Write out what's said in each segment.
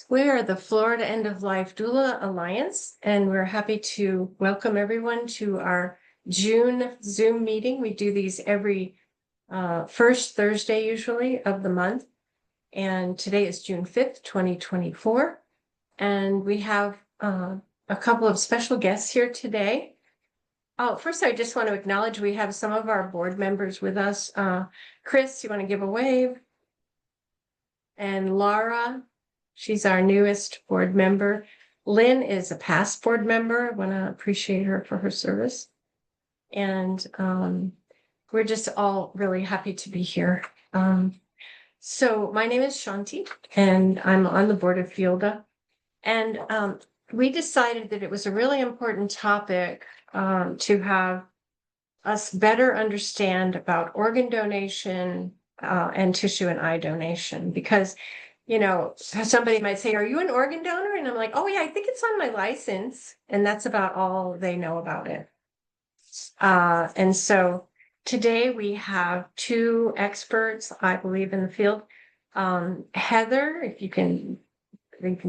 We are the Florida End of Life Doula Alliance, and we're happy to welcome everyone to our June Zoom meeting. We do these every first Thursday, usually, of the month. And today is June 5th, 2024. And we have a couple of special guests here today. Oh, first, I just want to acknowledge we have some of our board members with us. Chris, you want to give a wave? And Laura, she's our newest board member. Lynn is a past board member. I want to appreciate her for her service. And we're just all really happy to be here. So my name is Shanti, and I'm on the board of FEOLDA. And we decided that it was a really important topic to have us better understand about organ donation and tissue and eye donation, because, you know, somebody might say, are you an organ donor? And I'm like, oh yeah, I think it's on my license. And that's about all they know about it. And so today we have two experts, I believe, in the field. Heather, if you can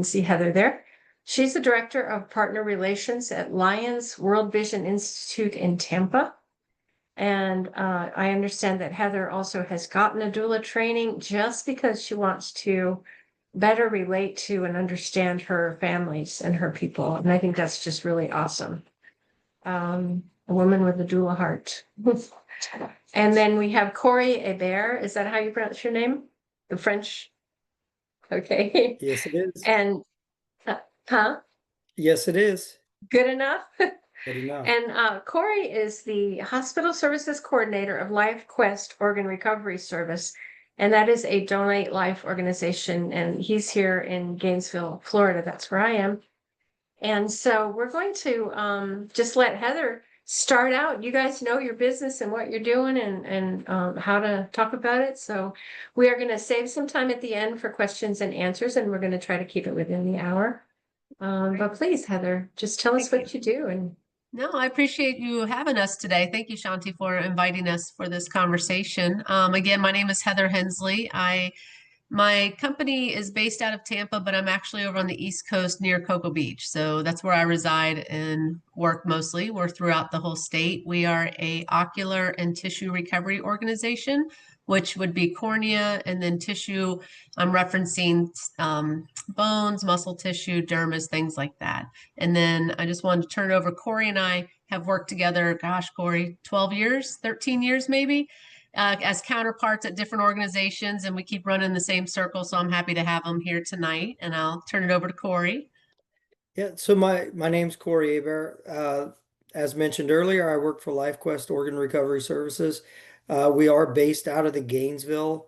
see Heather there. She's the director of partner relations at Lions World Vision Institute in Tampa. And I understand that Heather also has gotten a doula training just because she wants to better relate to and understand her families and her people. And I think that's just really awesome. A woman with a doula heart. And then we have CORY HEBER. Is that how you pronounce your name? The French? Okay. Yes, it is. And, huh? Yes, it is. Good enough? Good enough. And CORY is the Hospital Services Coordinator of LifeQuest Organ Recovery Service, and that is a Donate Life organization, and he's here in Gainesville, Florida. That's where I am. And so we're going to just let Heather start out. You guys know your business and what you're doing and how to talk about it. So we are going to save some time at the end for questions and answers, and we're going to try to keep it within the hour. But please, Heather, just tell us what you do. And no, I appreciate you having us today. Thank you, Shanti, for inviting us for this conversation. Again, my name is Heather Hensley. My company is based out of Tampa, but I'm actually over on the East Coast near Cocoa Beach. So that's where I reside and work mostly. We're throughout the whole state. We are a ocular and tissue recovery organization, which would be cornea, and then tissue. I'm referencing bones, muscle tissue, dermis, things like that. And then I just wanted to turn it over. CORY and I have worked together, gosh, CORY, 12 years, 13 years maybe, as counterparts at different organizations, and we keep running the same circle. So I'm happy to have them here tonight, and I'll turn it over to CORY. Yeah, so my name's CORY HEBER. As mentioned earlier, I work for LifeQuest Organ Recovery Services. We are based out of the Gainesville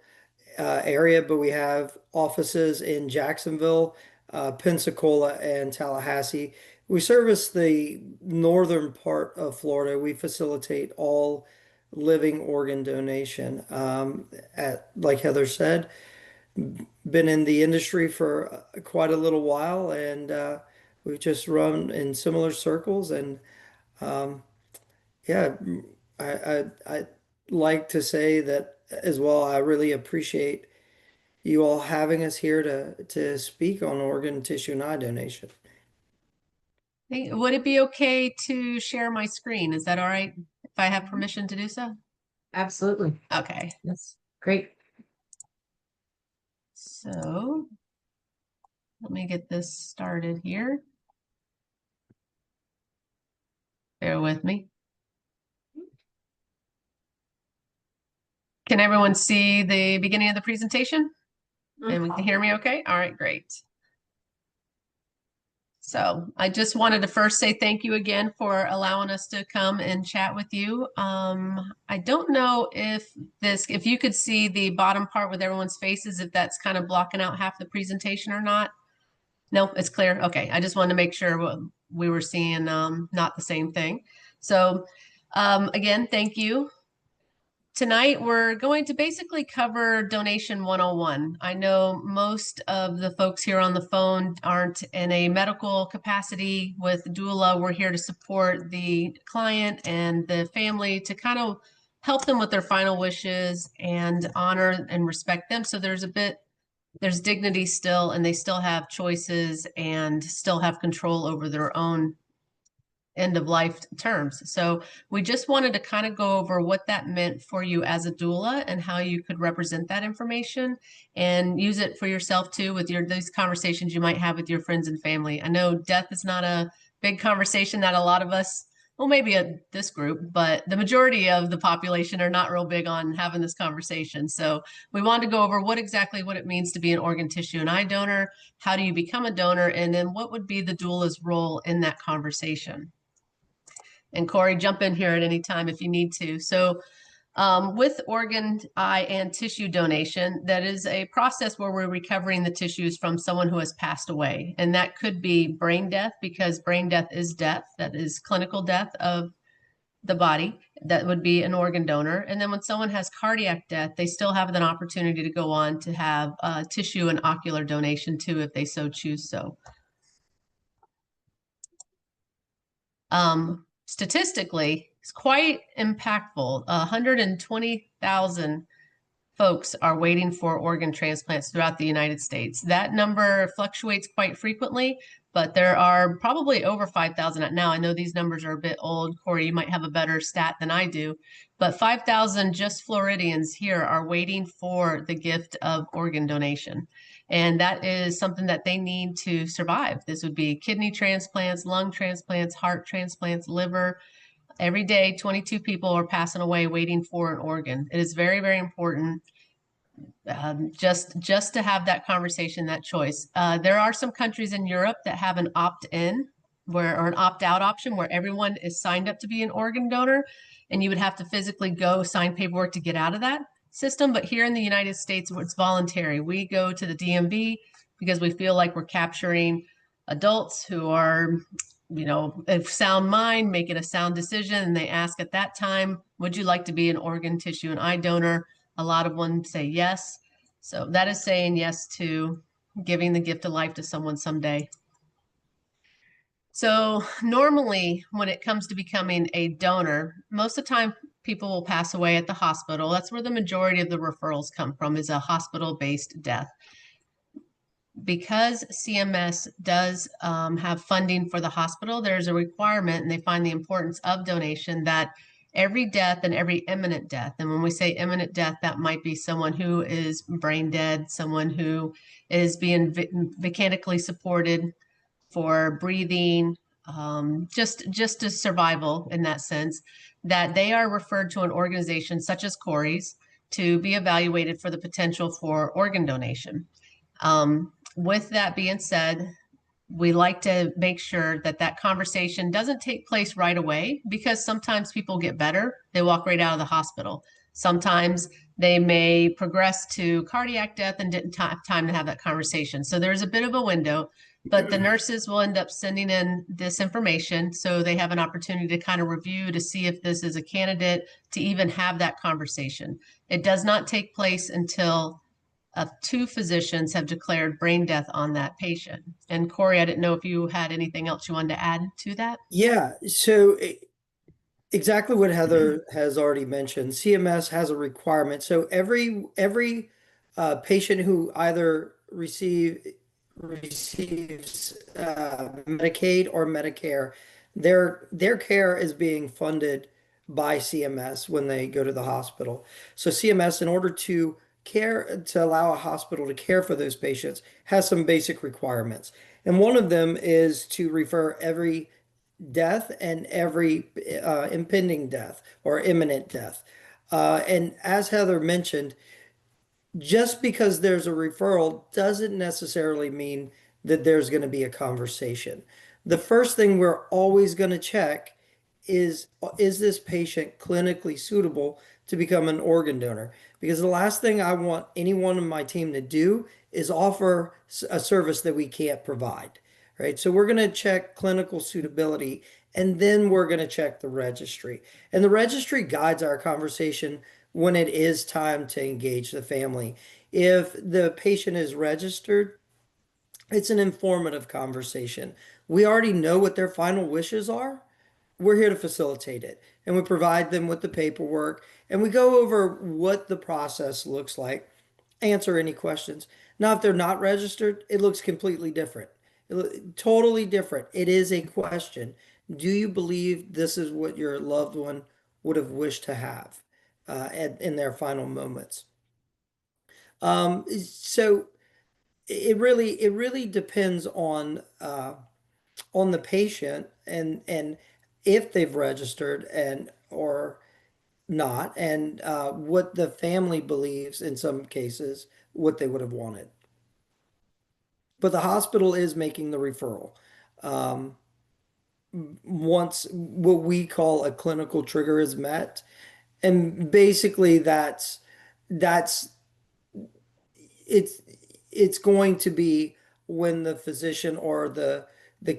area, but we have offices in Jacksonville, Pensacola, and Tallahassee. We service the northern part of Florida. We facilitate all living organ donation. Like Heather said, been in the industry for quite a little while, and we've just run in similar circles. And yeah, I like to say that as well. I really appreciate you all having us here to speak on organ, tissue, and eye donation. Hey, would it be okay to share my screen? Is that all right if I have permission to do so? absolutely. Okay. That's great. So let me get this started here. Bear with me. Can everyone see the beginning of the presentation? And we can hear me okay? All right, great. So I just wanted to first say thank you again for allowing us to come and chat with you. I don't know if you could see the bottom part with everyone's faces, if that's kind of blocking out half the presentation or not. No, it's clear. Okay, I just wanted to make sure we were seeing not the same thing. So again, thank you. Tonight, we're going to basically cover Donation 101. I know most of the folks here on the phone aren't in a medical capacity with doula. We're here to support the client and the family to kind of help them with their final wishes and honor and respect them. So there's a bit there's dignity still, and they still have choices and still have control over their own end of life terms. So we just wanted to kind of go over what that meant for you as a doula and how you could represent that information and use it for yourself too with these conversations you might have with your friends and family. I know death is not a big conversation that a lot of us, well, maybe this group, but the majority of the population are not real big on having this conversation. So we wanted to go over what it means to be an organ, tissue, and eye donor. How do you become a donor? And then what would be the doula's role in that conversation? And CORY, jump in here at any time if you need to. So with organ, eye, and tissue donation, that is a process where we're recovering the tissues from someone who has passed away. And that could be brain death, because brain death is death. That is clinical death of the body. That would be an organ donor. And then when someone has cardiac death, they still have an opportunity to go on to have tissue and ocular donation too, if they so choose so. Statistically, it's quite impactful. 120,000 folks are waiting for organ transplants throughout the United States. That number fluctuates quite frequently, but there are probably over 5,000 now. I know these numbers are a bit old. CORY, you might have a better stat than I do, but 5,000 just Floridians here are waiting for the gift of organ donation. And that is something that they need to survive. This would be kidney transplants, lung transplants, heart transplants, liver. Every day, 22 people are passing away waiting for an organ. It is very, very important just to have that conversation, that choice. There are some countries in Europe that have an opt-in or an opt-out option where everyone is signed up to be an organ donor, and you would have to physically go sign paperwork to get out of that system. But here in the United States, it's voluntary. We go to the DMV because we feel like we're capturing adults who are, of sound mind, making a sound decision. And they ask at that time, would you like to be an organ, tissue, and eye donor? A lot of them say yes. So that is saying yes to giving the gift of life to someone someday. So normally when it comes to becoming a donor, most of the time people will pass away at the hospital. That's where the majority of the referrals come from, is a hospital-based death. Because CMS does have funding for the hospital, there's a requirement, and they find the importance of donation, that every death and every imminent death, and when we say imminent death, that might be someone who is brain dead, someone who is being mechanically supported for breathing, just a survival in that sense, that they are referred to an organization such as CORY's to be evaluated for the potential for organ donation. With that being said, we like to make sure that that conversation doesn't take place right away, because sometimes people get better. They walk right out of the hospital. Sometimes they may progress to cardiac death and didn't have time to have that conversation. So there's a bit of a window, but the nurses will end up sending in this information so they have an opportunity to kind of review to see if this is a candidate to even have that conversation. It does not take place until two physicians have declared brain death on that patient. And CORY, I didn't know if you had anything else you wanted to add to that. Yeah, so exactly what Heather has already mentioned. CMS has a requirement. So every patient who either receives Medicaid or Medicare, their care is being funded by CMS when they go to the hospital. So CMS, in order to allow a hospital to care for those patients, has some basic requirements. And one of them is to refer every death and every impending death or imminent death. And as Heather mentioned, just because there's a referral doesn't necessarily mean that there's going to be a conversation. The first thing we're always going to check is this patient clinically suitable to become an organ donor? Because the last thing I want anyone on my team to do is offer a service that we can't provide, right? So we're going to check clinical suitability, and then we're going to check the registry. And the registry guides our conversation when it is time to engage the family. If the patient is registered, it's an informative conversation. We already know what their final wishes are. We're here to facilitate it, and we provide them with the paperwork, and we go over what the process looks like. answer any questions. Now, if they're not registered, it looks completely different. Totally different. It is a question. Do you believe this is what your loved one would have wished to have in their final moments? So it really depends on the patient and if they've registered and or not, and what the family believes in some cases what they would have wanted. But the hospital is making the referral. Um, Once what we call a clinical trigger is met, and basically that's it's it's going to be when the physician or the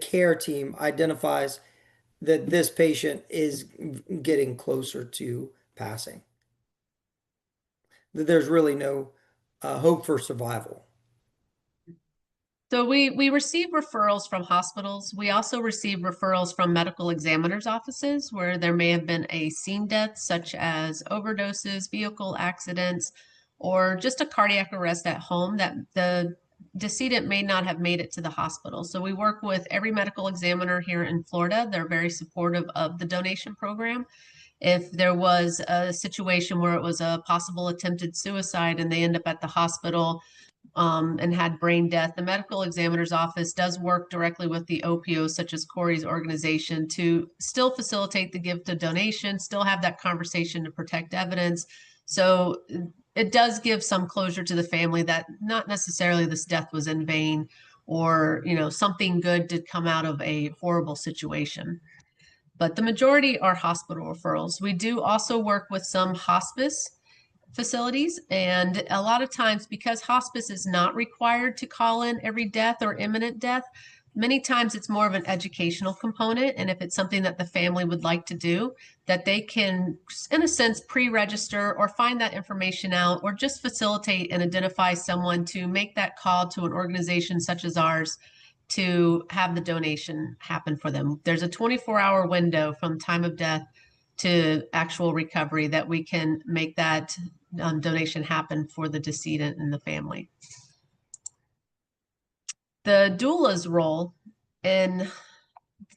care team identifies that this patient is getting closer to passing, that there's really no hope for survival. So we receive referrals from hospitals. We also receive referrals from medical examiners' offices where there may have been a scene death, such as overdoses, vehicle accidents, or just a cardiac arrest at home that the decedent may not have made it to the hospital. So we work with every medical examiner here in Florida. They're very supportive of the donation program. If there was a situation where it was a possible attempted suicide and they end up at the hospital, and had brain death, the medical examiner's office does work directly with the OPOs, such as CORY's organization, to still facilitate the gift of donation, still have that conversation to protect evidence. So it does give some closure to the family that not necessarily this death was in vain, or something good did come out of a horrible situation. But the majority are hospital referrals. We do also work with some hospice facilities. And a lot of times, because hospice is not required to call in every death or imminent death, many times it's more of an educational component. And if it's something that the family would like to do, that they can, in a sense, pre-register or find that information out, or just facilitate and identify someone to make that call to an organization such as ours to have the donation happen for them. There's a 24-hour window from time of death to actual recovery that we can make that donation happen for the decedent and the family. The doula's role in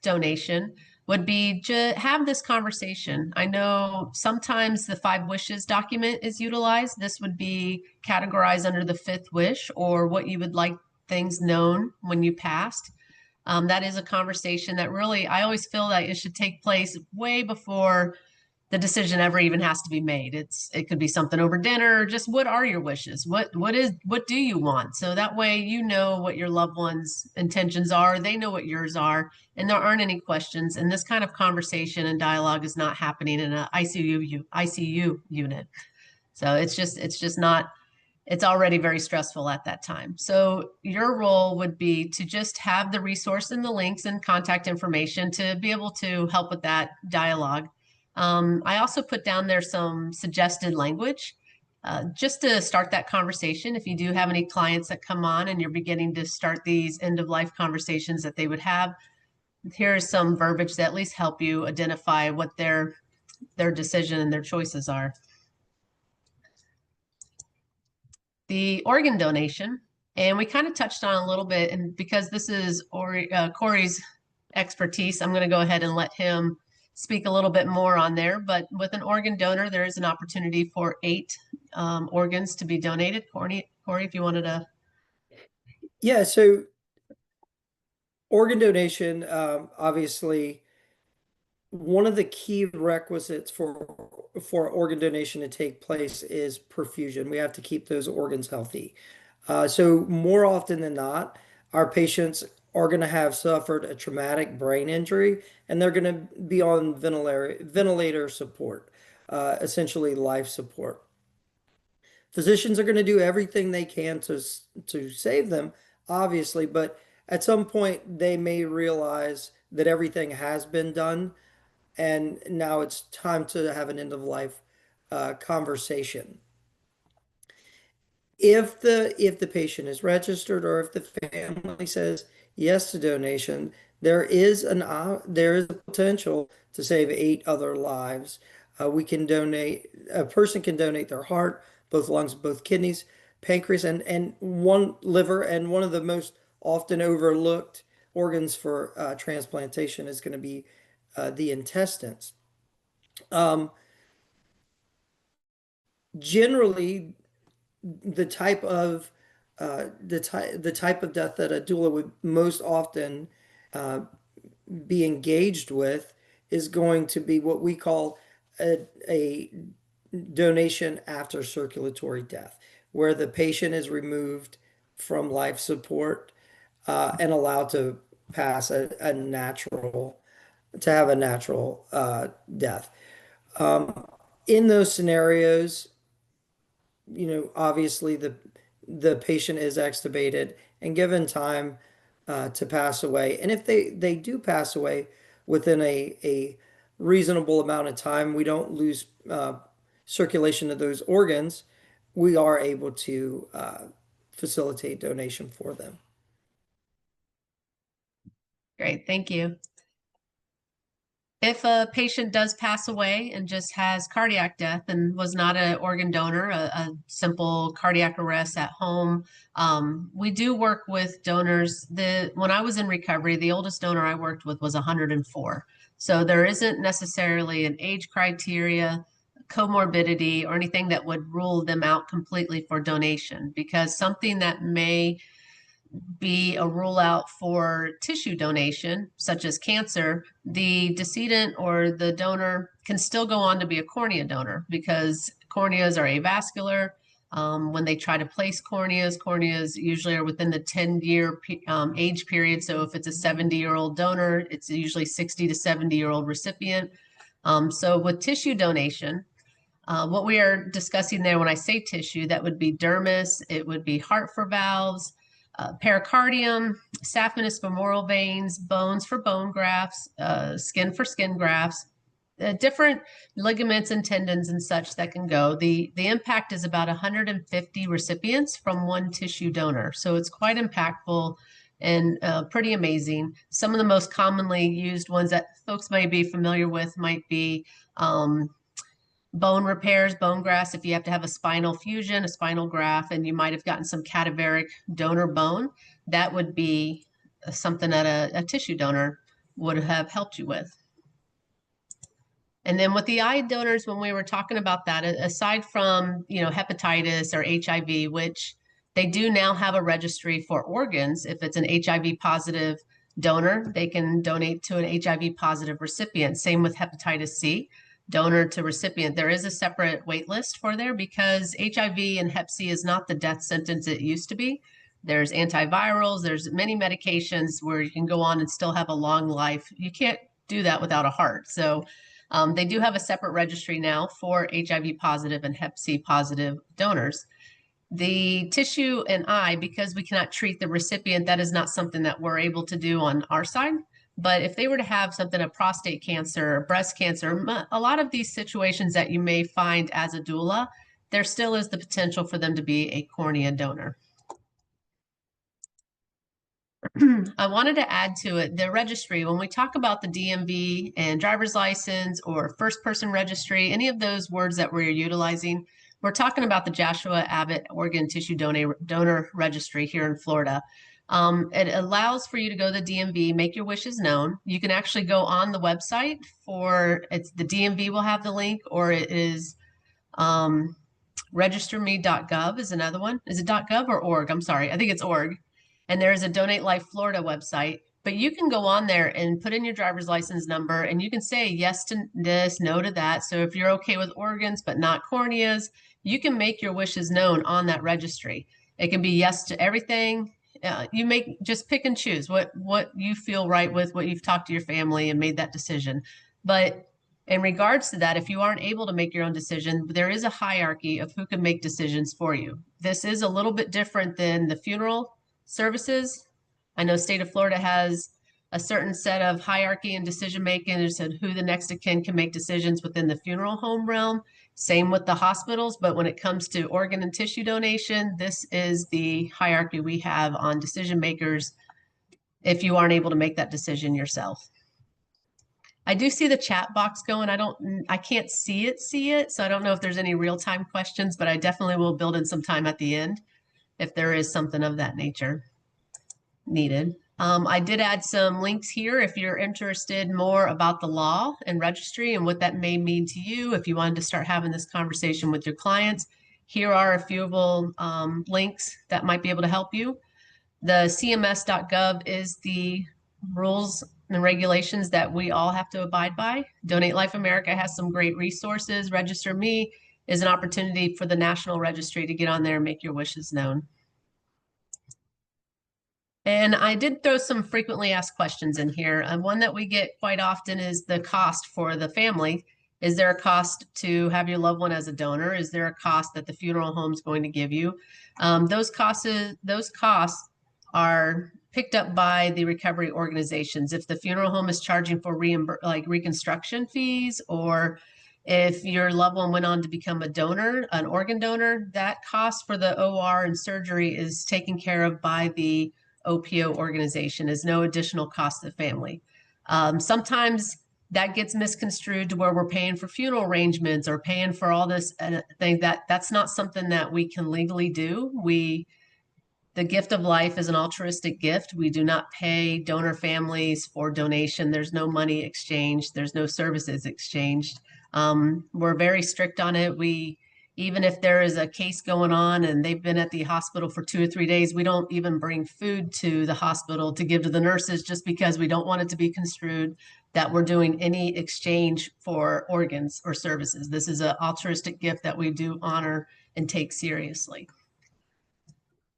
donation would be to have this conversation. I know sometimes the 5 wishes document is utilized. This would be categorized under the 5th wish, or what you would like things known when you passed. That is a conversation that really, I always feel that it should take place way before the decision ever even has to be made. It could be something over dinner, just what are your wishes? What do you want? So that way you know what your loved one's intentions are, they know what yours are, and there aren't any questions. And this kind of conversation and dialogue is not happening in an ICU unit. So it's just not, it's already very stressful at that time. So your role would be to just have the resource and the links and contact information to be able to help with that dialogue. I also put down there some suggested language just to start that conversation. If you do have any clients that come on and you're beginning to start these end of life conversations that they would have, here's some verbiage that at least help you identify what their decision and their choices are. The organ donation, and we kind of touched on a little bit, and because this is CORY's expertise, I'm going to go ahead and let him speak a little bit more on there. But with an organ donor, there is an opportunity for 8 organs to be donated. CORY, if you wanted to. Yeah, so organ donation, obviously, one of the key requisites for organ donation to take place is perfusion. We have to keep those organs healthy. So more often than not, our patients are going to have suffered a traumatic brain injury, and they're going to be on ventilator support, essentially life support. Physicians are going to do everything they can to save them, obviously, but at some point they may realize that everything has been done, and now it's time to have an end of life conversation. If the patient is registered, or if the family says yes to donation, there is a potential to save 8 other lives. A person can donate their heart, both lungs, both kidneys. pancreas, and one liver, and one of the most often overlooked organs for transplantation is going to be the intestines. Um, Generally, the type of the type of death that a doula would most often uh, be engaged with is going to be what we call a donation after circulatory death, where the patient is removed from life support and allowed to pass a natural to have a natural death. In those scenarios, obviously the patient is extubated and given time to pass away. And if they do pass away within a reasonable amount of time, we don't lose circulation of those organs, we are able to facilitate donation for them. Great, thank you. If a patient does pass away and just has cardiac death and was not an organ donor, a simple cardiac arrest at home, we do work with donors. When I was in recovery, the oldest donor I worked with was 104. So there isn't necessarily an age criteria, comorbidity, or anything that would rule them out completely for donation, because something that may be a rule out for tissue donation, such as cancer, the decedent or the donor can still go on to be a cornea donor, because corneas are avascular. When they try to place corneas usually are within the 10-year age period. So if it's a 70-year-old donor, it's usually 60 to 70-year-old recipient. So with tissue donation, what we are discussing there, when I say tissue, that would be dermis, it would be heart for valves, pericardium, saphenous femoral veins, bones for bone grafts, skin for skin grafts, different ligaments and tendons and such that can go. The impact is about 150 recipients from one tissue donor. So it's quite impactful and pretty amazing. Some of the most commonly used ones that folks may be familiar with might be bone repairs, bone grafts. If you have to have a spinal fusion, a spinal graft, and you might have gotten some cadaveric donor bone, that would be something that a tissue donor would have helped you with. And then with the eye donors, when we were talking about that, aside from, hepatitis or HIV, which they do now have a registry for organs. If it's an HIV positive donor, they can donate to an HIV positive recipient. Same with hepatitis C. Donor to recipient. There is a separate wait list for there, because HIV and Hep C is not the death sentence it used to be. There's antivirals, there's many medications where you can go on and still have a long life. You can't do that without a heart. So they do have a separate registry now for HIV positive and Hep C positive donors. The tissue and eye, because we cannot treat the recipient, that is not something that we're able to do on our side. But if they were to have something, a prostate cancer, or breast cancer, a lot of these situations that you may find as a doula, there still is the potential for them to be a cornea donor. I wanted to add to it, the registry, when we talk about the DMV and driver's license or first person registry, any of those words that we're utilizing, we're talking about the Joshua Abbott Organ Tissue Donor Registry here in Florida. It allows for you to go to the DMV, make your wishes known. You can actually go on the website the DMV will have the link, or it is registerme.gov is another one. Is it .gov or org? I'm sorry, I think it's org. And there's a Donate Life Florida website, but you can go on there and put in your driver's license number, and you can say yes to this, no to that. So if you're okay with organs, but not corneas, you can make your wishes known on that registry. It can be yes to everything. You just pick and choose what you feel right with, what you've talked to your family and made that decision. But in regards to that, if you aren't able to make your own decision, there is a hierarchy of who can make decisions for you. This is a little bit different than the funeral services. I know state of Florida has a certain set of hierarchy and decision making, and who the next of kin can make decisions within the funeral home realm. Same with the hospitals, but when it comes to organ and tissue donation, this is the hierarchy we have on decision makers if you aren't able to make that decision yourself. I do see the chat box going. I can't see it. So I don't know if there's any real-time questions, but I definitely will build in some time at the end if there is something of that nature needed. I did add some links here if you're interested more about the law and registry and what that may mean to you. If you wanted to start having this conversation with your clients, here are a few links that might be able to help you. The cms.gov is the rules and regulations that we all have to abide by. Donate Life America has some great resources. Register Me is an opportunity for the National Registry to get on there and make your wishes known. And I did throw some frequently asked questions in here. One that we get quite often is the cost for the family. Is there a cost to have your loved one as a donor? Is there a cost that the funeral home is going to give you? Those costs are picked up by the recovery organizations. If the funeral home is charging for reconstruction fees, or if your loved one went on to become a donor, an organ donor, that cost for the OR and surgery is taken care of by the OPO organization, is no additional cost to the family. Sometimes that gets misconstrued to where we're paying for funeral arrangements or paying for all this thing. That's not something that we can legally do. The gift of life is an altruistic gift. We do not pay donor families for donation. There's no money exchanged. There's no services exchanged. We're very strict on it. Even if there is a case going on and they've been at the hospital for 2 or 3 days, we don't even bring food to the hospital to give to the nurses, just because we don't want it to be construed that we're doing any exchange for organs or services. This is an altruistic gift that we do honor and take seriously.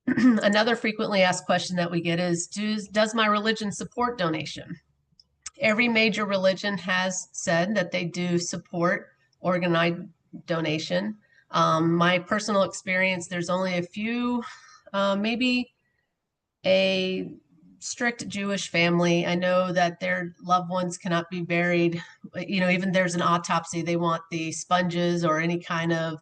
Another frequently asked question that we get is, does my religion support donation? Every major religion has said that they do support organized donation. My personal experience, there's only a few, maybe a strict Jewish family. I know that their loved ones cannot be buried. Even there's an autopsy, they want the sponges or any kind of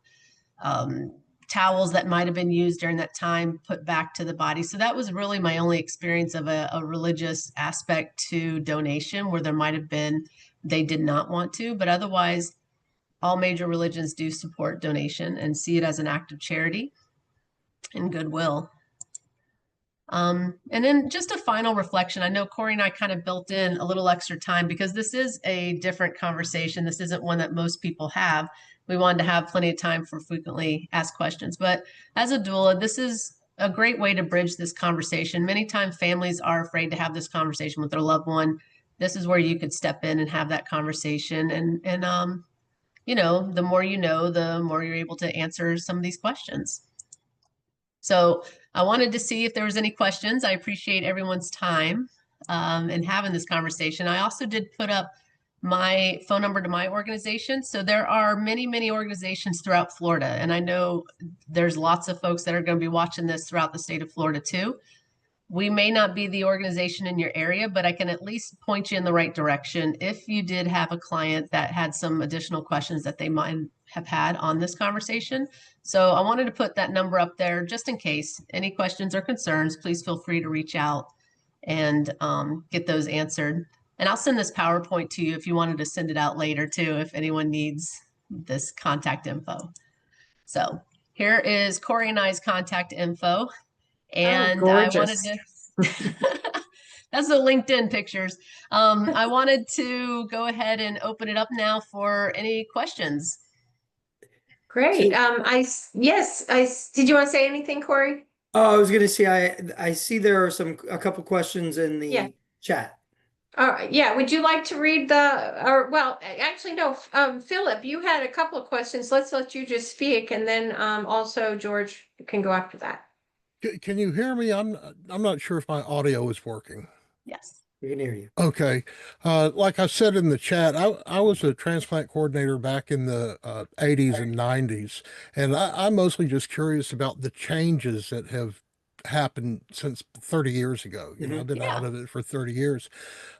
towels that might have been used during that time put back to the body. So that was really my only experience of a religious aspect to donation, where there might have been, they did not want to, but otherwise all major religions do support donation and see it as an act of charity and goodwill. And then just a final reflection. I know Corey and I kind of built in a little extra time because this is a different conversation. This isn't one that most people have. We wanted to have plenty of time for frequently asked questions. But as a doula, this is a great way to bridge this conversation. Many times families are afraid to have this conversation with their loved one. This is where you could step in and have that conversation. And the more you know, the more you're able to answer some of these questions. So I wanted to see if there was any questions. I appreciate everyone's time and having this conversation. I also did put up my phone number to my organization. So there are many, many organizations throughout Florida. And I know there's lots of folks that are going to be watching this throughout the state of Florida too. We may not be the organization in your area, but I can at least point you in the right direction if you did have a client that had some additional questions that they might have had on this conversation. So I wanted to put that number up there just in case. Any questions or concerns, please feel free to reach out and get those answered. And I'll send this PowerPoint to you if you wanted to send it out later too, if anyone needs this contact info. So here is Corey and I's contact info. And I wanted to, that's the LinkedIn pictures. I wanted to go ahead and open it up now for any questions. Great. Did you want to say anything, Corey? Oh, I was going to say, I see there are a couple questions in the chat. All right. Yeah. Would you like to read actually, no. Philip, you had a couple of questions. Let's let you just speak, and then also George can go after that. Can you hear me? I'm not sure if my audio is working. Yes. We can hear you. Okay. Like I said in the chat, I was a transplant coordinator back in the 80s and 90s, and I'm mostly just curious about the changes that have happened since 30 years ago. I've been out of it for 30 years.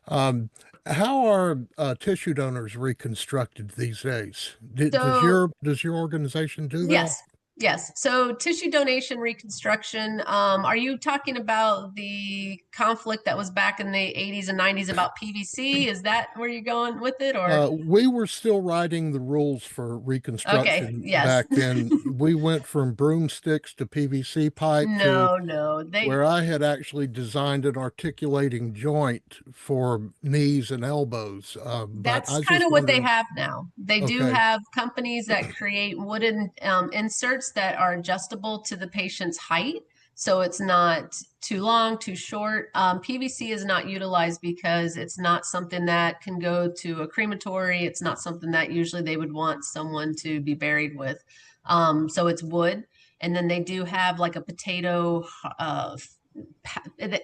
How are tissue donors reconstructed these days? Does your organization do that? Yes. So tissue donation reconstruction, are you talking about the conflict that was back in the 80s and 90s about PVC? Is that where you're going with it, or? We were still writing the rules for Okay, reconstruction yes. back then. We went from broomsticks to PVC pipe to No, where I had actually designed an articulating joint for knees and elbows. But I that's was kind just of what they wondering, have now. They do okay, have companies that create wooden inserts that are adjustable to the patient's height. So it's not too long, too short. PVC is not utilized because it's not something that can go to a crematory. It's not something that usually they would want someone to be buried with. So it's wood. And then they do have like a potato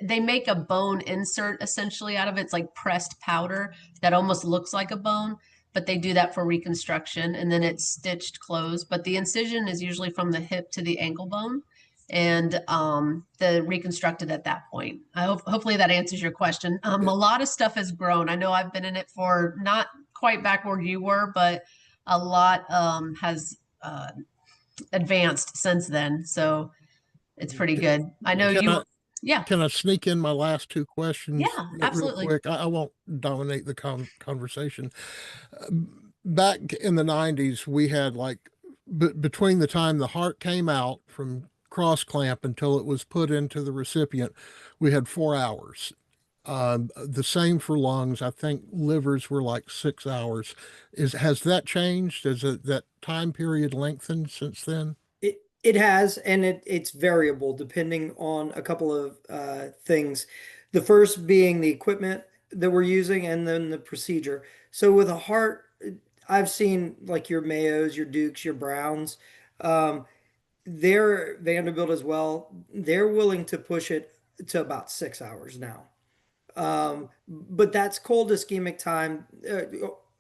they make a bone insert essentially out of it. It's like pressed powder that almost looks like a bone, but they do that for reconstruction and then it's stitched closed. But the incision is usually from the hip to the ankle bone and the reconstructed at that point. Hopefully that answers your question. A lot of stuff has grown. I know I've been in it for not quite back where you were, but a lot has advanced since then. So it's pretty good. I know can you, I yeah, can I sneak in my last two questions yeah, real absolutely. quick? I won't dominate the conversation. Back in the 90s, we had like between the time the heart came out from cross clamp until it was put into the recipient, we had 4 hours. The same for lungs. I think livers were like 6 hours. Has that changed? That time period lengthened since then? It has, and it's variable depending on a couple of things. The first being the equipment that we're using, and then the procedure. So with a heart, I've seen like your Mayos, your Dukes, your Browns. Um, they're Vanderbilt as well. They're willing to push it to about 6 hours now. But that's cold ischemic time,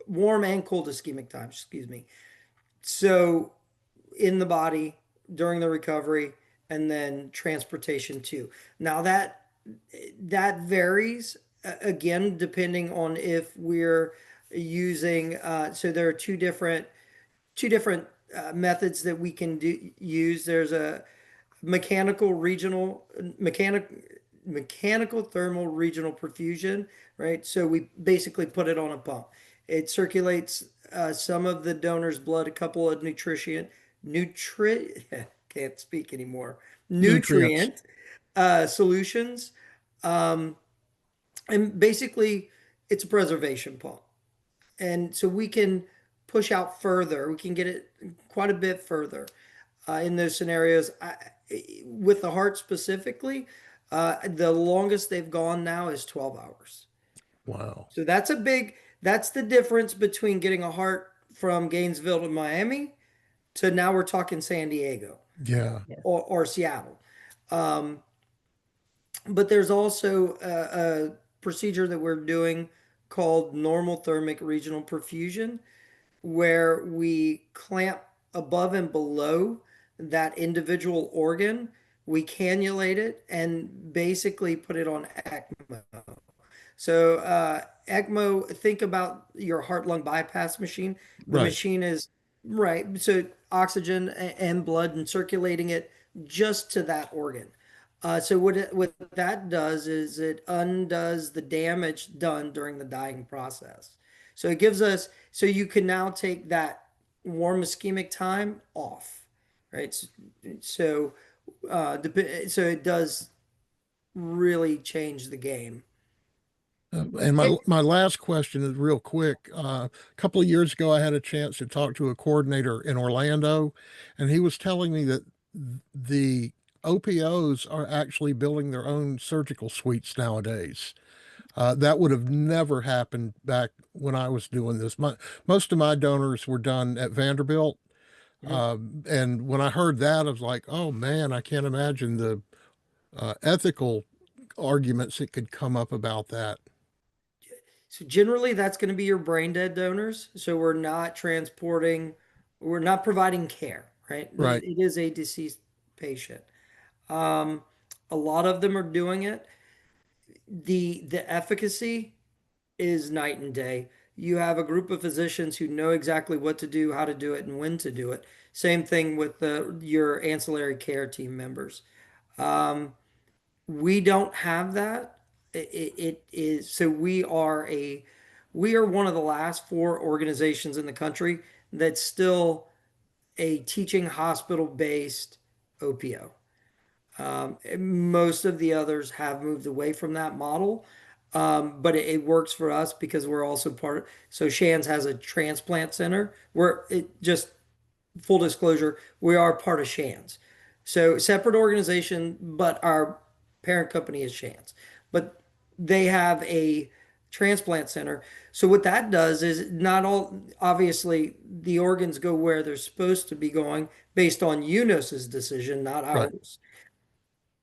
warm and cold ischemic time, excuse me. So in the body during the recovery and then transportation too. Now that varies again depending on if we're using so there are two different methods that we can use. There's a mechanical regional mechanical thermal regional perfusion, right? So we basically put it on a pump. It circulates some of the donor's blood, a couple of can't speak anymore, Nutrients. nutrient solutions, um, and basically it's a preservation pump, and so we can push out further. We can get it quite a bit further in those scenarios. With the heart specifically, the longest they've gone now is 12 hours. Wow. So that's the difference between getting a heart from Gainesville to Miami to now we're talking San Diego Yeah. or Seattle. Um, but there's also a procedure that we're doing called normal thermic regional perfusion, where we clamp above and below that individual organ, we cannulate it, and basically put it on ECMO. So ECMO, think about your heart lung bypass machine. The Right. machine is right. So oxygen and blood and circulating it just to that organ. So what that does is it undoes the damage done during the dying process. So it gives us, so you can now take that warm ischemic time off, right? So, so it does really change the game. And my last question is real quick. A couple of years ago, I had a chance to talk to a coordinator in Orlando, and he was telling me that the OPOs are actually building their own surgical suites nowadays. That would have never happened back when I was doing this. Most of my donors were done at Vanderbilt. And when I heard that, I was like, oh man, I can't imagine the ethical arguments that could come up about that. So generally, that's going to be your brain dead donors. So we're not providing care, right? Right. It is a deceased patient. Um, a lot of them are doing it. The efficacy is night and day. You have a group of physicians who know exactly what to do, how to do it, and when to do it. Same thing with your ancillary care team members. We don't have that. It is so we are one of the last four organizations in the country that's still a teaching hospital based OPO. Most of the others have moved away from that model, but it works for us because we're also part. So Shands has a transplant center where it just full disclosure, we are part of Shands. So separate organization, but our parent company is Shands. But they have a transplant center. So what that does is not all obviously the organs go where they're supposed to be going based on UNOS's decision, not Right. ours.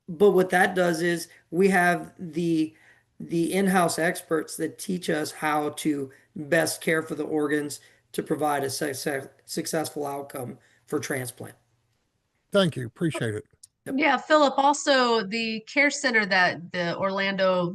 But what that does is we have the in-house experts that teach us how to best care for the organs to provide a successful outcome for transplant. Thank you. Appreciate it. Yep. Yeah, Philip, also the care center that the Orlando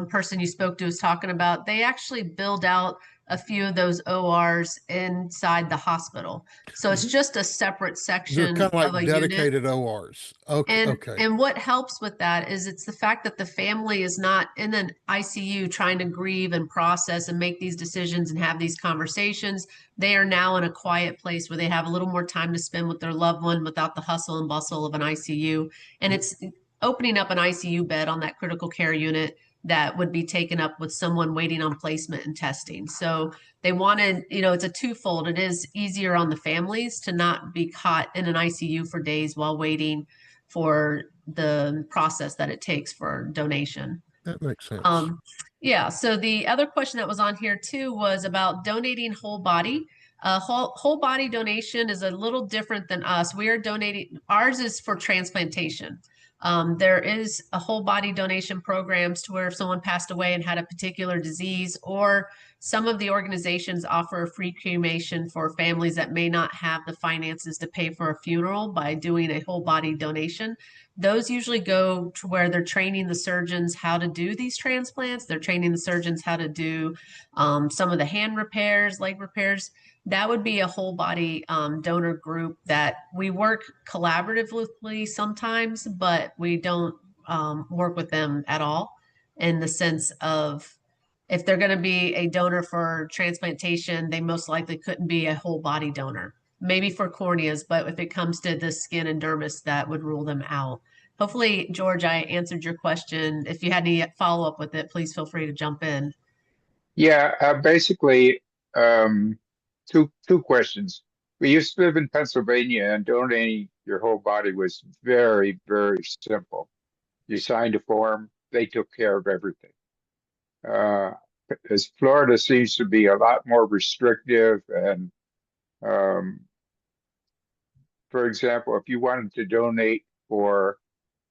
person you spoke to was talking about, they actually build out a few of those ORs inside the hospital. So it's just a separate They're section kind of of like a unit. dedicated ORs. Okay. Okay. And what helps with that is it's the fact that the family is not in an ICU trying to grieve and process and make these decisions and have these conversations. They are now in a quiet place where they have a little more time to spend with their loved one without the hustle and bustle of an ICU. And it's opening up an ICU bed on that critical care unit that would be taken up with someone waiting on placement and testing. So they wanted, it's a twofold. It is easier on the families to not be caught in an ICU for days while waiting for the process that it takes for donation. That makes sense. Yeah, so the other question that was on here too was about donating whole body. Whole body donation is a little different than us. We are donating, ours is for transplantation. There is a whole body donation programs to where if someone passed away and had a particular disease, or some of the organizations offer free cremation for families that may not have the finances to pay for a funeral by doing a whole body donation. Those usually go to where they're training the surgeons how to do these transplants. They're training the surgeons how to do some of the hand repairs, leg repairs. That would be a whole body donor group that we work collaboratively sometimes, but we don't work with them at all in the sense of if they're going to be a donor for transplantation, they most likely couldn't be a whole body donor. Maybe for corneas, but if it comes to the skin and dermis, that would rule them out. Hopefully, George, I answered your question. If you had any follow up with it, please feel free to jump in. Yeah, basically, two questions. We used to live in Pennsylvania, and donating your whole body was very, very simple. You signed a form, they took care of everything. As Florida seems to be a lot more restrictive, and for example, if you wanted to donate for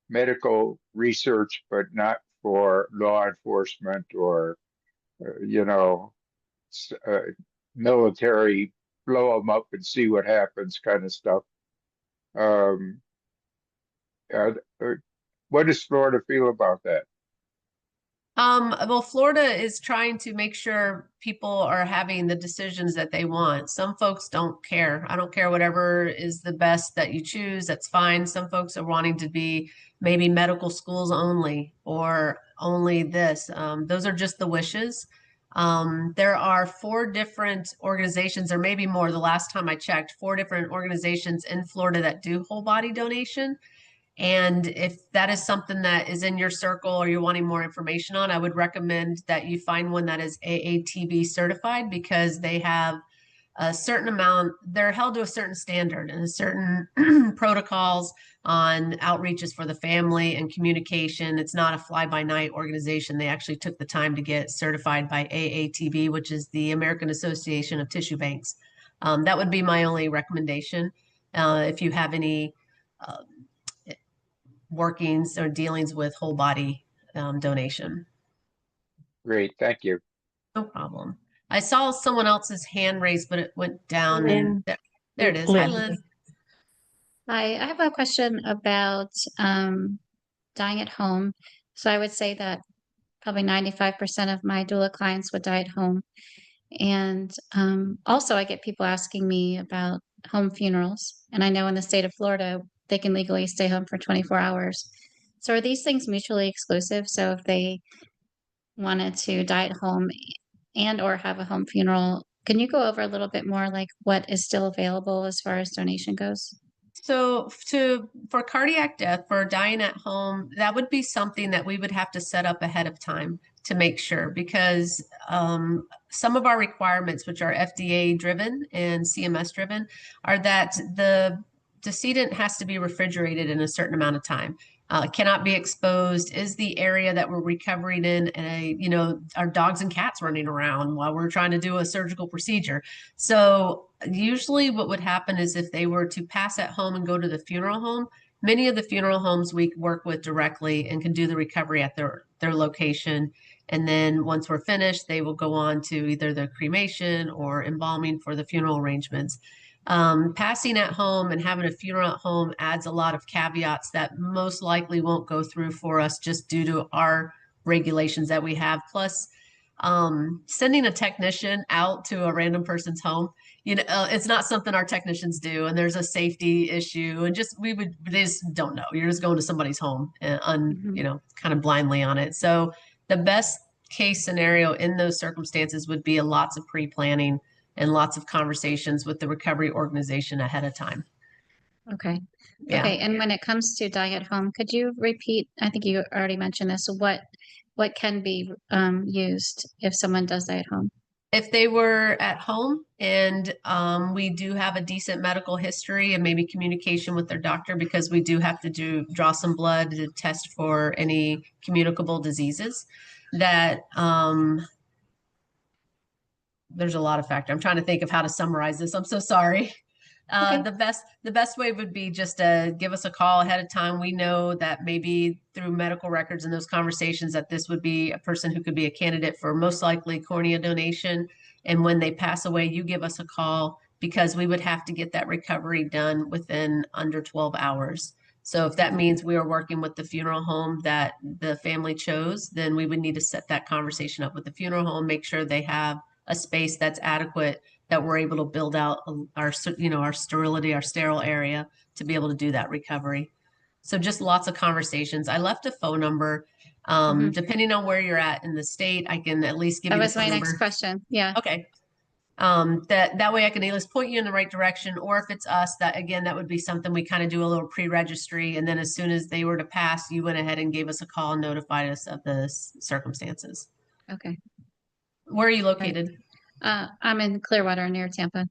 medical research but not for law enforcement or military, blow them up and see what happens kind of stuff. What does Florida feel about that? Well, Florida is trying to make sure people are having the decisions that they want. Some folks don't care. I don't care whatever is the best that you choose. That's fine. Some folks are wanting to be maybe medical schools only or only this. Those are just the wishes. There are 4 different organizations, or maybe more. The last time I checked, 4 different organizations in Florida that do whole body donation. And if that is something that is in your circle or you're wanting more information on, I would recommend that you find one that is AATB certified, because they have a certain amount, they're held to a certain standard and a certain protocols on outreaches for the family and communication. It's not a fly-by-night organization. They actually took the time to get certified by AATB, which is the American Association of Tissue Banks. That would be my only recommendation. If you have any workings or dealings with whole body donation. Great, thank you. No problem. I saw someone else's hand raised, but it went down. Lynn. And there it is. Hi, Lynn. Hi, I have a question about dying at home. So I would say that probably 95% of my doula clients would die at home. And also I get people asking me about home funerals. And I know in the state of Florida, they can legally stay home for 24 hours. So are these things mutually exclusive? So if they wanted to die at home and or have a home funeral, can you go over a little bit more like what is still available as far as donation goes? So for cardiac death, for dying at home, that would be something that we would have to set up ahead of time to make sure, because some of our requirements, which are FDA driven and CMS driven, are that the decedent has to be refrigerated in a certain amount of time. Cannot be exposed, is the area that we're recovering in, our dogs and cats running around while we're trying to do a surgical procedure. So usually what would happen is if they were to pass at home and go to the funeral home, many of the funeral homes we work with directly and can do the recovery at their location. And then once we're finished, they will go on to either the cremation or embalming for the funeral arrangements. Passing at home and having a funeral at home adds a lot of caveats that most likely won't go through for us just due to our regulations that we have. Plus, sending a technician out to a random person's home, it's not something our technicians do, and there's a safety issue, and they just don't know. You're just going to somebody's home and kind of blindly on it. So the best case scenario in those circumstances would be lots of pre-planning and lots of conversations with the recovery organization ahead of time. Okay. Yeah. Okay. And when it comes to dying at home, could you repeat? I think you already mentioned this. What can be used if someone does die at home? If they were at home and we do have a decent medical history and maybe communication with their doctor, because we do have to draw some blood to test for any communicable diseases, that there's a lot of factors. I'm trying to think of how to summarize this. I'm so sorry. Okay. The best way would be just to give us a call ahead of time. We know that maybe through medical records and those conversations that this would be a person who could be a candidate for most likely cornea donation. And when they pass away, you give us a call, because we would have to get that recovery done within under 12 hours. So if that means we are working with the funeral home that the family chose, then we would need to set that conversation up with the funeral home, make sure they have a space that's adequate, that we're able to build out our sterility, our sterile area to be able to do that recovery. So just lots of conversations. I left a phone number. Depending on where you're at in the state, I can at least give you the phone number. That was my next question. Yeah. Okay. That way I can at least point you in the right direction, or if it's us, that would be something we kind of do a little pre-registry. And then as soon as they were to pass, you went ahead and gave us a call and notified us of the circumstances. Okay. Where are you located? I'm in Clearwater near Tampa.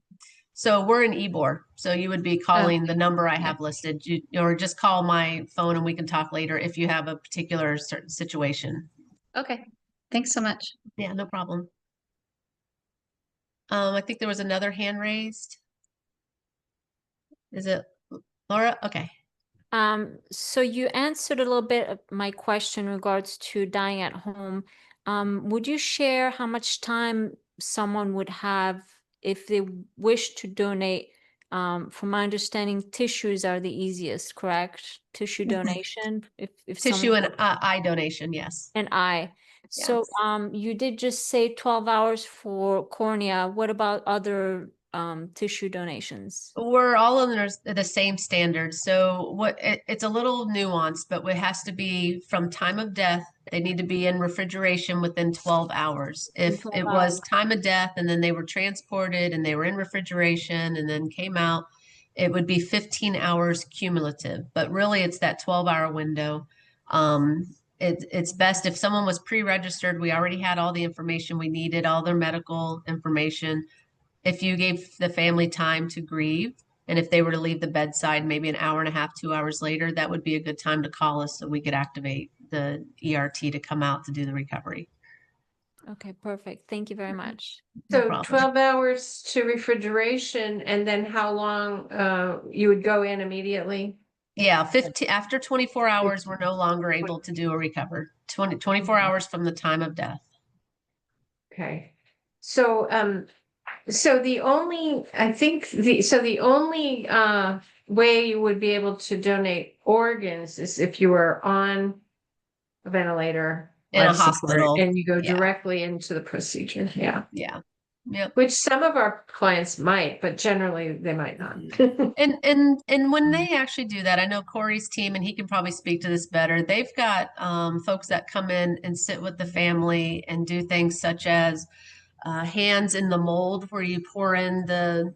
So we're in Ybor. So you would be calling the number I have listed, or just call my phone and we can talk later if you have a particular certain situation. Okay. Thanks so much. Yeah, no problem. I think there was another hand raised. Is it Laura? Okay. So you answered a little bit of my question in regards to dying at home. Would you share how much time someone would have if they wish to donate? From my understanding, tissues are the easiest, correct? Tissue donation, if Tissue someone and eye donation, yes. and eye. So you did just say 12 hours for cornea. What about other tissue donations? We're all under the same standards. So it's a little nuanced, but it has to be from time of death. They need to be in refrigeration within 12 hours. If 12 it was time of death and then they were transported and they were in refrigeration and then came out, it would be 15 hours cumulative. But really, it's that 12-hour window. It's best if someone was pre-registered. We already had all the information we needed, all their medical information. If you gave the family time to grieve, and if they were to leave the bedside maybe an hour and a half, 2 hours later, that would be a good time to call us so we could activate the ERT to come out to do the recovery. Okay, perfect. Thank you very much. So 12 hours to refrigeration, and then how long you would go in immediately? Yeah, 15 after 24 hours, we're no longer able to do a recover. 24 hours from the time of death. Okay. So the only way you would be able to donate organs is if you were on a ventilator In a life support, hospital. and you go Yeah. directly into the procedure. Yeah. Yeah. Yep. Which some of our clients might, but generally they might not. And when they actually do that, I know Corey's team, and he can probably speak to this better. They've got folks that come in and sit with the family and do things such as hands in the mold, where you pour in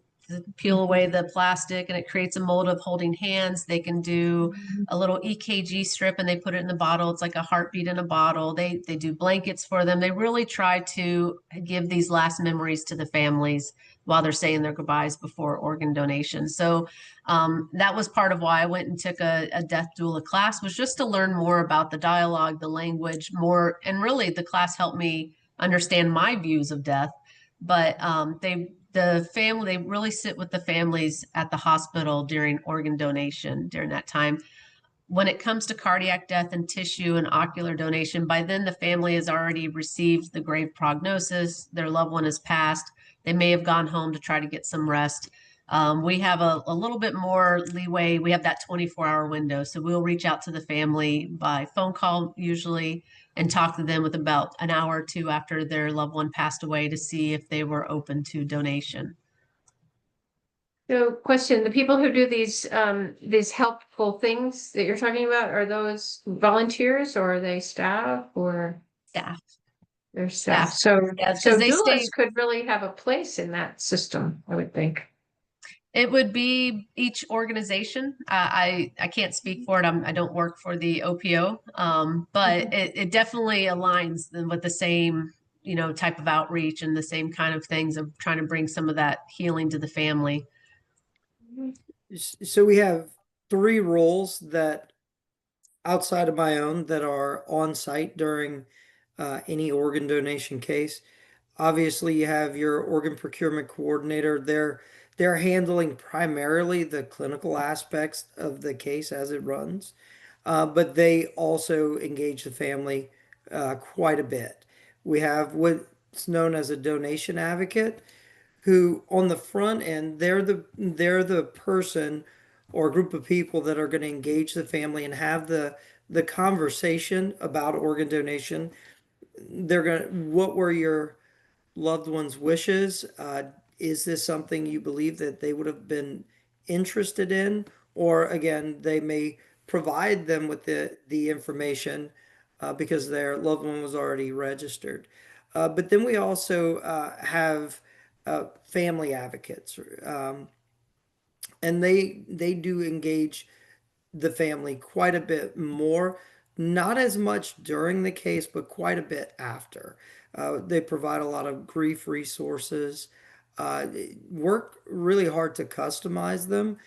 peel away the plastic and it creates a mold of holding hands. They can do a little EKG strip and they put it in the bottle. It's like a heartbeat in a bottle. They do blankets for them. They really try to give these last memories to the families while they're saying their goodbyes before organ donation. So that was part of why I went and took a death doula class, was just to learn more about the dialogue, the language more, and really the class helped me understand my views of death. But they really sit with the families at the hospital during organ donation during that time. When it comes to cardiac death and tissue and ocular donation, by then the family has already received the grave prognosis. Their loved one has passed. They may have gone home to try to get some rest. We have a little bit more leeway. We have that 24-hour window. So we'll reach out to the family by phone call usually and talk to them with about an hour or two after their loved one passed away to see if they were open to donation. So question, the people who do these helpful things that you're talking about, are those volunteers or are they staff or? Staff. They're staff. Staff. So, Yeah, so they doulas stay- could really have a place in that system, I would think. It would be each organization. I can't speak for it. I don't work for the OPO, but it definitely aligns with the same, type of outreach and the same kind of things of trying to bring some of that healing to the family. So we have 3 roles that outside of my own that are on site during any organ donation case. Obviously, you have your organ procurement coordinator. They're handling primarily the clinical aspects of the case as it runs, but they also engage the family quite a bit. We have what's known as a donation advocate, who on the front end they're the person or group of people that are going to engage the family and have the conversation about organ donation. They're going to, what were your loved one's wishes? Is this something you believe that they would have been interested in? Or again, they may provide them with the information because their loved one was already registered. But then we also have family advocates, and they do engage the family quite a bit more, not as much during the case, but quite a bit after. They provide a lot of grief resources, work really hard to customize them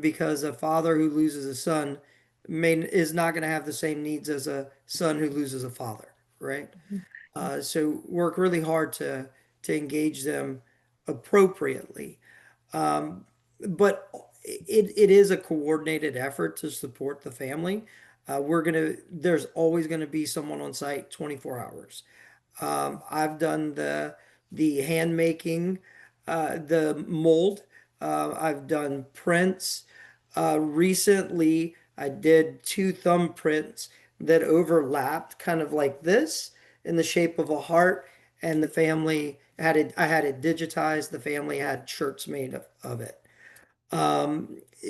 because a father who loses a son is not going to have the same needs as a son who loses a father, right? So work really hard to engage them appropriately. But it is a coordinated effort to support the family. There's always gonna be someone on site 24 hours. I've done the hand making, the mold. I've done prints. Recently, I did 2 thumbprints that overlapped, kind of like this, in the shape of a heart, and the family had it. I had it digitized. The family had shirts made of it.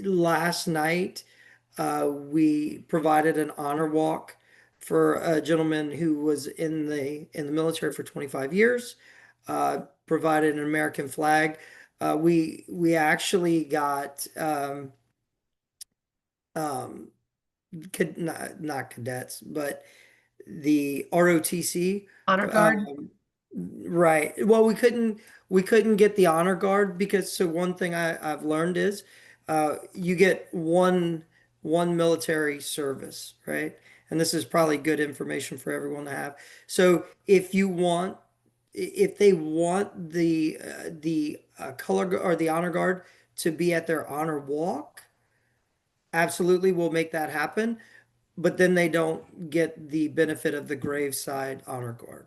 Last night, we provided an honor walk for a gentleman who was in the military for 25 years. Provided an American flag. We actually got not cadets, but the ROTC. Honor guard. Right. Well, we couldn't get the honor guard because so one thing I've learned is you get one military service, right? And this is probably good information for everyone to have. So if they want the color or the honor guard to be at their honor walk, absolutely we'll make that happen. But then they don't get the benefit of the graveside honor guard.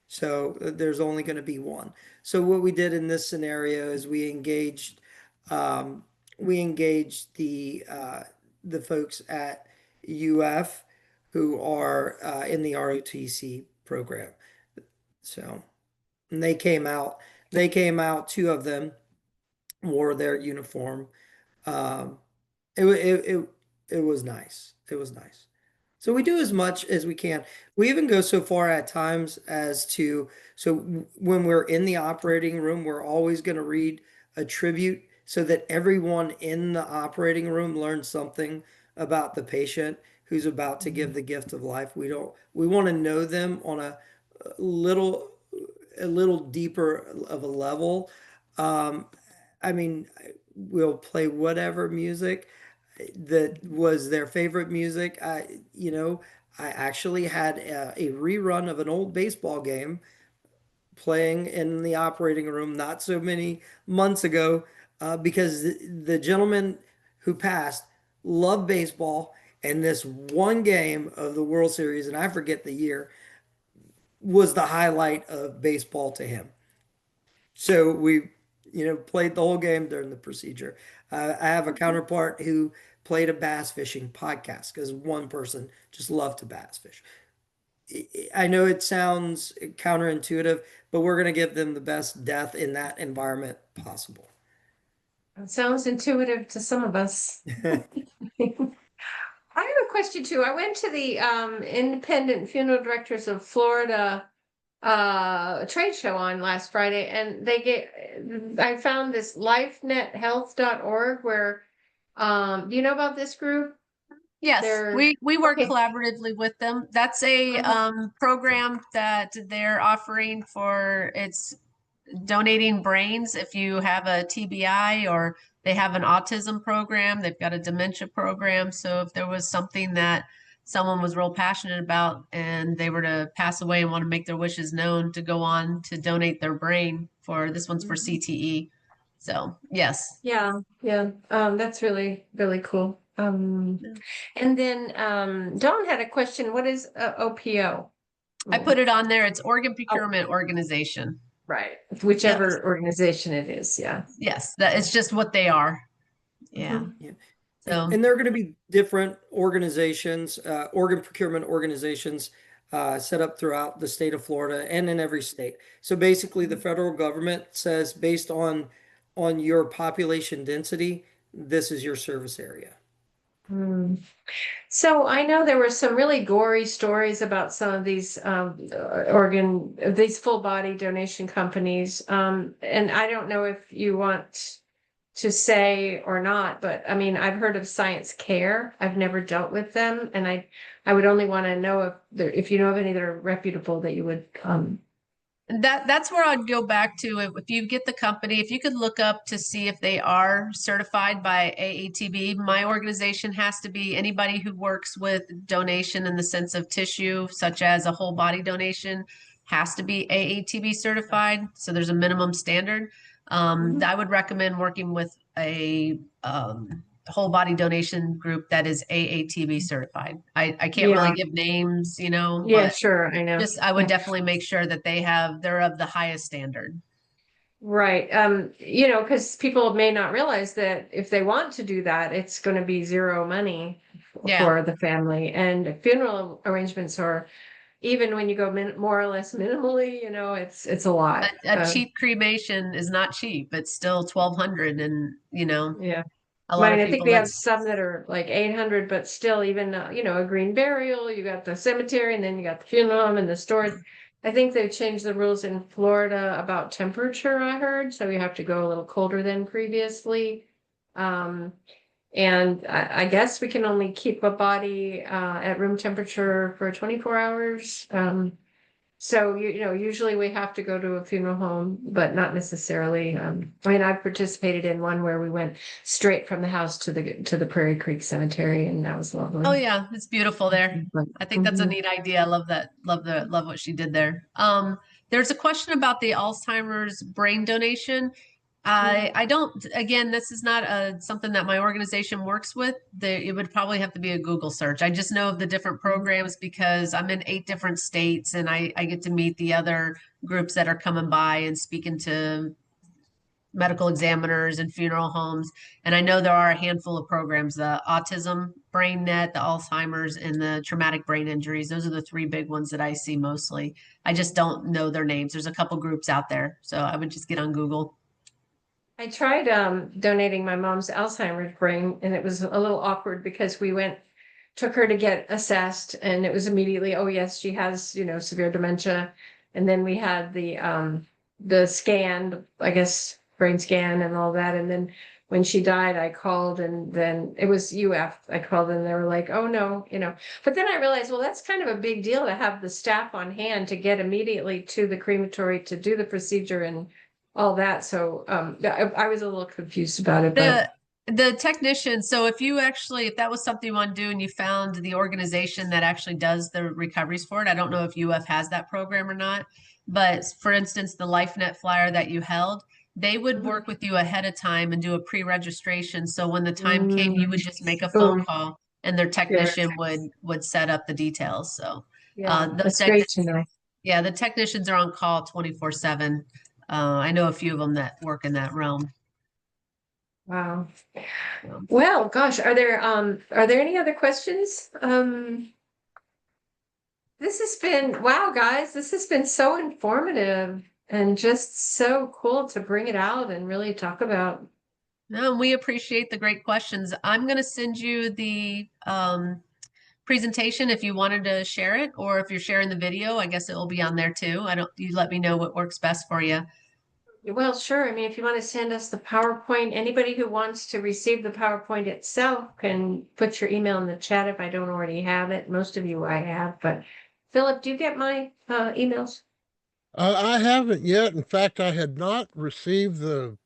So there's only going to be one. So what we did in this scenario is we engaged the folks at UF who are in the ROTC program. So and they came out. They came out, two of them wore their uniform. Um, it was nice. It was nice. So we do as much as we can. We even go so far at times as to, so when we're in the operating room, we're always going to read a tribute so that everyone in the operating room learns something about the patient who's about to give the gift of life. We want to know them on little, a little deeper of a level. Um, I mean, we'll play whatever music that was their favorite music. I actually had a rerun of an old baseball game playing in the operating room not so many months ago because the gentleman who passed loved baseball, and this one game of the World Series, and I forget the year, was the highlight of baseball to him. So we, played the whole game during the procedure. I have a counterpart who played a bass fishing podcast because one person just loved to bass fish. I know it sounds counterintuitive, but we're going to give them the best death in that environment possible. It sounds intuitive to some of us. I have a question too. I went to the Independent Funeral Directors of Florida trade show on last Friday, and I found this lifenethealth.org where do you know about this group? Yes, They're- we work okay. collaboratively with them. That's a Uh-huh. program that they're offering for, it's donating brains if you have a TBI, or they have an autism program, they've got a dementia program. So if there was something that someone was real passionate about and they were to pass away and want to make their wishes known, to go on to donate their brain for, this one's for CTE. So yes. Yeah. That's really, really cool. And then Dawn had a question. What is OPO? I put it on there. It's Organ Procurement Organization. Right. Whichever Yes. organization it is. Yeah. Yes, that it's just what they are. Yeah. Yeah. So And there are going to be different organizations, organ procurement organizations set up throughout the state of Florida and in every state. So basically, the federal government says based on your population density, this is your service area. So I know there were some really gory stories about some of these these full body donation companies. And I don't know if you want to say or not, but I mean, I've heard of Science Care. I've never dealt with them, and I would only want to know if you know of any that are reputable that you would that's where I'd go back to. If you get the company, if you could look up to see if they are certified by AATB. My organization has to be anybody who works with donation in the sense of tissue, such as a whole body donation, has to be AATB certified. So there's a minimum standard. I would recommend working with a whole body donation group that is AATB certified. I can't really give names, Yeah, but sure, I know. I would definitely make sure that they're of the highest standard. Right. Because people may not realize that if they want to do that, it's going to be zero money for the family. And funeral arrangements are, even when you go more or less minimally, it's a lot. A cheap cremation is not cheap. It's still $1,200, and Yeah. a lot of I people. think we have some that are like 800, but still, even a green burial. You got the cemetery, and then you got the funeral home and the storage. I think they've changed the rules in Florida about temperature. I heard, so you have to go a little colder than previously. And I guess we can only keep a body at room temperature for 24 hours. So usually we have to go to a funeral home, but not necessarily. I've participated in one where we went straight from the house to the Prairie Creek Cemetery, and that was lovely. Oh yeah, it's beautiful there. I think that's a neat idea. I love that. Love what she did there. There's a question about the Alzheimer's brain donation. I don't, again, this is not something that my organization works with. It would probably have to be a Google search. I just know of the different programs because I'm in 8 different states, and I get to meet the other groups that are coming by and speaking to medical examiners and funeral homes. And I know there are a handful of programs, the autism, brain net, the Alzheimer's, and the traumatic brain injuries. Those are the three big ones that I see mostly. I just don't know their names. There's a couple groups out there. So I would just get on Google. I tried donating my mom's Alzheimer's brain, and it was a little awkward because we took her to get assessed, and it was immediately, oh yes, she has, you know, severe dementia. And then we had the scan, I guess, brain scan and all that. And then when she died, I called, and then it was UF. I called, and they were like, oh no, you know. But then I realized, well, that's kind of a big deal to have the staff on hand to get immediately to the crematory to do the procedure and all that. So I was a little confused about it. But The technician, so if that was something you want to do and you found the organization that actually does the recoveries for it, I don't know if UF has that program or not, but for instance, the LifeNet flyer that you held, they would work with you ahead of time and do a pre-registration. So when the time came, you would just make a phone call and their technician would set up the details. So that's great to know. Yeah, the technicians are on call 24/7. I know a few of them that work in that realm. Wow. Well, gosh, are there any other questions? This has been, wow, guys, this has been so informative and just so cool to bring it out and really talk about. No, we appreciate the great questions. I'm going to send you the presentation if you wanted to share it, or if you're sharing the video, I guess it will be on there too. You let me know what works best for you. Well, sure. I mean, if you want to send us the PowerPoint, anybody who wants to receive the PowerPoint itself can put your email in the chat if I don't already have it. Most of you I have, but Philip, do you get my emails? I haven't yet. In fact, I had not received the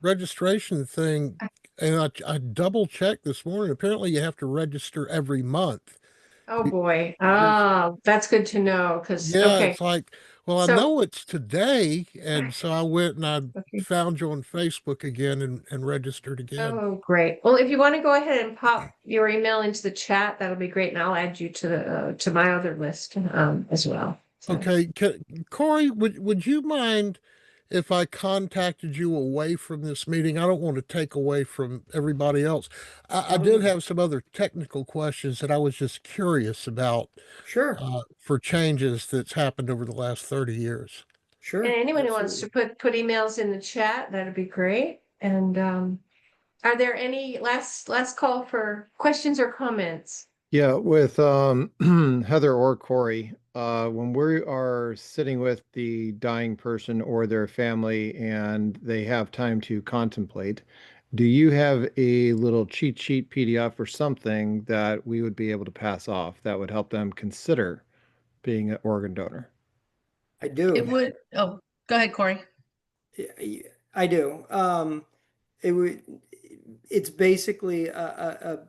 registration thing, and I double checked this morning. Apparently, you have to register every month. Oh boy. Oh, that's good to know. It's like, well, I know it's today, and so I went and I found you on Facebook again and registered again. Oh, great. Well, if you want to go ahead and pop your email into the chat, that'll be great, and I'll add you to my other list as well. So. Okay, Corey, would you mind if I contacted you away from this meeting? I don't want to take away from everybody else. I did have some other technical questions that I was just curious about. Sure. For changes that's happened over the last 30 years. Sure. And anyone who wants to put emails in the chat, that'd be great. And are there any last call for questions or comments? Yeah, with Heather or Corey, when we are sitting with the dying person or their family and they have time to contemplate, do you have a little cheat sheet PDF or something that we would be able to pass off that would help them consider being an organ donor? I do. It would. Oh, go ahead, Corey. I do. It's basically a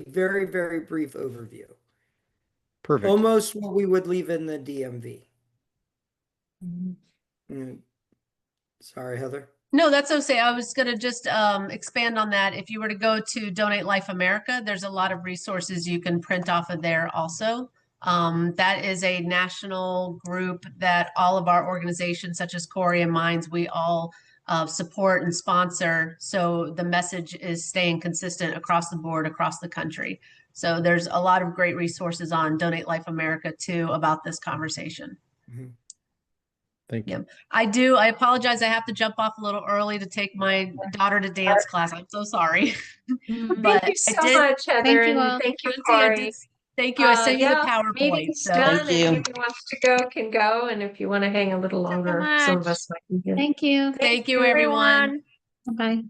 very, very brief overview. Perfect. Almost what we would leave in the DMV. Sorry, Heather. No, that's okay. I was going to just expand on that. If you were to go to Donate Life America, there's a lot of resources you can print off of there also. That is a national group that all of our organizations, such as CORY and Minds, we all support and sponsor. So the message is staying consistent across the board, across the country. So there's a lot of great resources on Donate Life America too about this conversation. Thank you. I apologize. I have to jump off a little early to take my daughter to dance class. I'm so sorry. Thank you so much, Heather. Thank you and all. thank you, Corey. Thank you. I sent you the PowerPoint. Meeting's So. done. Thank you. If anyone wants to go, can go. And if you want to hang a little longer, some of us might be here. Thank you. Thank you, everyone. Bye-bye.